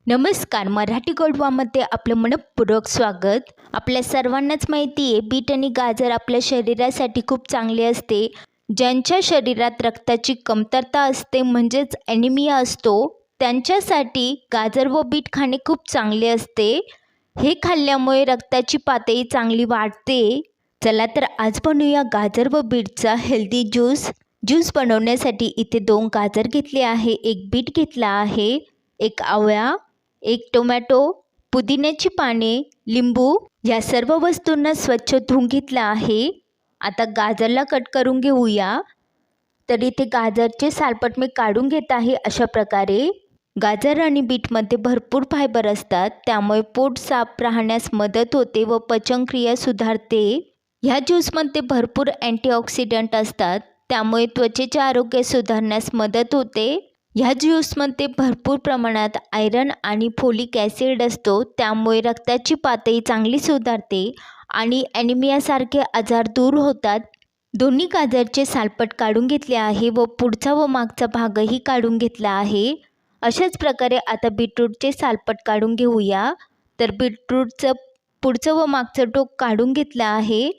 नमस्कार. मराठी गोडवामध्ये आपलं मनपूर्वक स्वागत. आपल्या सर्वांनाच माहिती आहे, बीट आणि गाजर आपल्या शरीरासाठी खूप चांगले असते. ज्यांच्या शरीरात रक्ताची कमतरता असते म्हणजेच ॲनिमिया असतो, त्यांच्यासाठी गाजर व बीट खाणे खूप चांगले असते. हे खाल्ल्यामुळे रक्ताची पातळी चांगली वाढते. चला तर आज बनवूया गाजर व बीटचा हेल्दी ज्यूस बनवण्यासाठी इथे 2 गाजर घेतले आहे, 1 बीट घेतला आहे, 1 आवळा, 1 टोमॅटो, पुदिन्याची पाने, लिंबू या सर्व वस्तूंना स्वच्छ धुवून घेतला आहे. आता गाजरला कट करून घेऊया. तर इथे गाजरचे सालपट मी काढून घेत आहे. अशा प्रकारे गाजर आणि बीटमध्ये भरपूर फायबर असतात, त्यामुळे पोट साफ राहण्यास मदत होते व पचनक्रिया सुधारते. ह्या ज्यूसमध्ये भरपूर अँटीऑक्सिडंट असतात, त्यामुळे त्वचेचे आरोग्य सुधारण्यास मदत होते. ह्या ज्यूसमध्ये भरपूर प्रमाणात आयरन आणि फोलिक ॲसिड असतो, त्यामुळे रक्ताची पातळी चांगली सुधारते आणि ॲनिमियासारखे आजार दूर होतात. दोन्ही गाजरचे सालपट काढून घेतले आहे व पुढचा व मागचा भागही काढून घेतला आहे. अशाच प्रकारे आता बीटरूटचे सालपट काढून घेऊया. तर बीटरूटचं पुढचं व मागचं टोक काढून घेतलं आहे.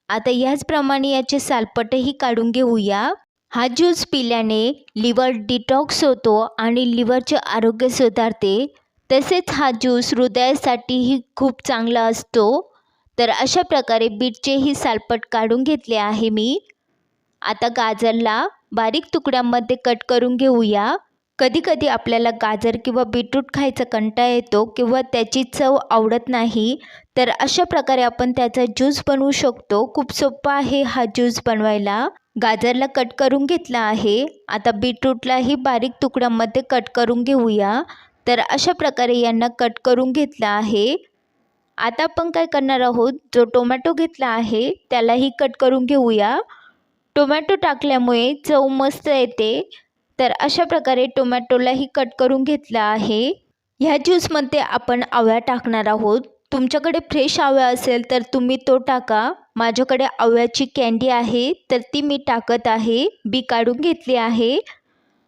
आता याचप्रमाणे याचे सालपटही काढून घेऊया. हा ज्यूस पिल्याने लिव्हर डिटॉक्स होतो आणि लिव्हरचे आरोग्य सुधारते. तसेच हा ज्यूस हृदयासाठीही खूप चांगला असतो. तर अशा प्रकारे बीटचेही सालपट काढून घेतले आहे मी. आता गाजरला बारीक तुकड्यांमध्ये कट करून घेऊया. कधीकधी आपल्याला गाजर किंवा बीटरूट खायचा कंटाळा येतो किंवा त्याची चव आवडत नाही, तर अशा प्रकारे आपण त्याचा ज्यूस बनवू शकतो. खूप सोपा आहे हा ज्यूस बनवायला. गाजरला कट करून घेतला आहे. आता बीटरूटलाही बारीक तुकड्यांमध्ये कट करून घेऊया. तर अशा प्रकारे यांना कट करून घेतला आहे. आता आपण काय करणार आहोत, जो टोमॅटो घेतला आहे त्यालाही कट करून घेऊया. टोमॅटो टाकल्यामुळे चव मस्त येते. तर अशा प्रकारे टोमॅटोलाही कट करून घेतला आहे. ह्या ज्यूसमध्ये आपण आवळा टाकणार आहोत. तुमच्याकडे फ्रेश आवळा असेल तर तुम्ही तो टाका. माझ्याकडे आवळ्याची कँडी आहे तर ती मी टाकत आहे. बी काढून घेतली आहे.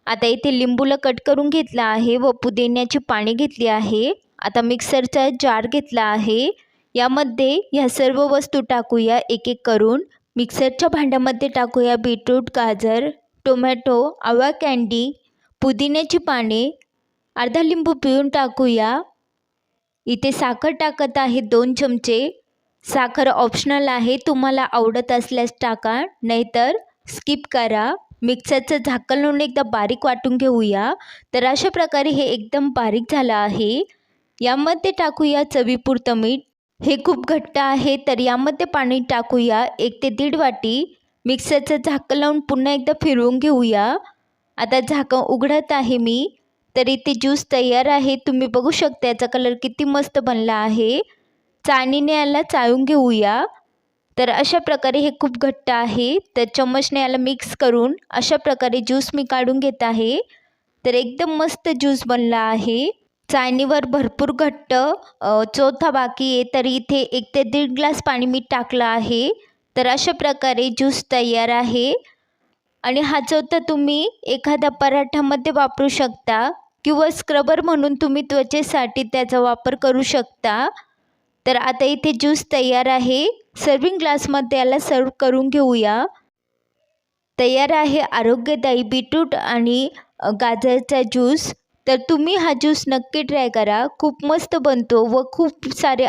आता इथे लिंबूला कट करून घेतला आहे व पुदिन्याची पाने घेतली आहे. आता मिक्सरचा जार घेतला आहे. यामध्ये ह्या सर्व वस्तू टाकूया एक एक करून. मिक्सरच्या भांड्यामध्ये टाकूया बीटरूट, गाजर, टोमॅटो, आवळा कँडी, पुदिन्याची पाने, अर्धा लिंबू पिळून टाकूया. इथे साखर टाकत आहे 2 चमचे. साखर ऑप्शनल आहे, तुम्हाला आवडत असल्यास टाका, नाहीतर स्किप करा. मिक्सरचं झाकण लावून एकदा बारीक वाटून घेऊया. तर अशा प्रकारे हे एकदम बारीक झालं आहे. यामध्ये टाकूया चवीपुरतं मीठ. हे खूप घट्ट आहे तर यामध्ये पाणी टाकूया 1 ते 1.5 वाटी. मिक्सरचं झाकण लावून पुन्हा एकदा फिरवून घेऊया. आता झाकण उघडत आहे मी. तर इथे ज्यूस तयार आहे. तुम्ही बघू शकता याचा कलर किती मस्त बनला आहे. चाळणीने याला चाळून घेऊया. तर अशा प्रकारे हे खूप घट्ट आहे. तर चम्मचने याला मिक्स करून अशा प्रकारे ज्यूस मी काढून घेत आहे. तर एकदम मस्त ज्यूस बनला आहे. चाळणीवर भरपूर घट्ट चोथा बाकी आहे. तर इथे 1 ते 1.5 ग्लास पाणी मी टाकलं आहे. तर अशा प्रकारे ज्यूस तयार आहे. आणि हा चोथा तुम्ही एखाद्या पराठ्यामध्ये वापरू शकता किंवा स्क्रबर म्हणून तुम्ही त्वचेसाठी त्याचा वापर करू शकता. तर आता इथे ज्यूस तयार आहे. सर्विंग ग्लासमध्ये याला सर्व करून घेऊया. तयार आहे आरोग्यदायी बीटरूट आणि गाजरचा ज्यूस. तर तुम्ही हा ज्यूस नक्की ट्राय करा. खूप मस्त बनतो व खूप सारे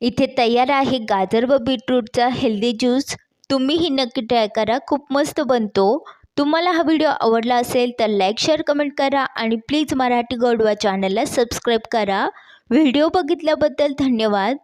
इथे तयार आहे गाजर व बीटरूटचा हेल्दी ज्यूस. तुम्हीही नक्की ट्राय करा. खूप मस्त बनतो. तुम्हाला हा व्हिडिओ आवडला असेल तर लाईक, शेअर, कमेंट करा आणि प्लीज मराठी गोडवा चॅनलला सबस्क्राईब करा. व्हिडिओ बघितल्याबद्दल धन्यवाद.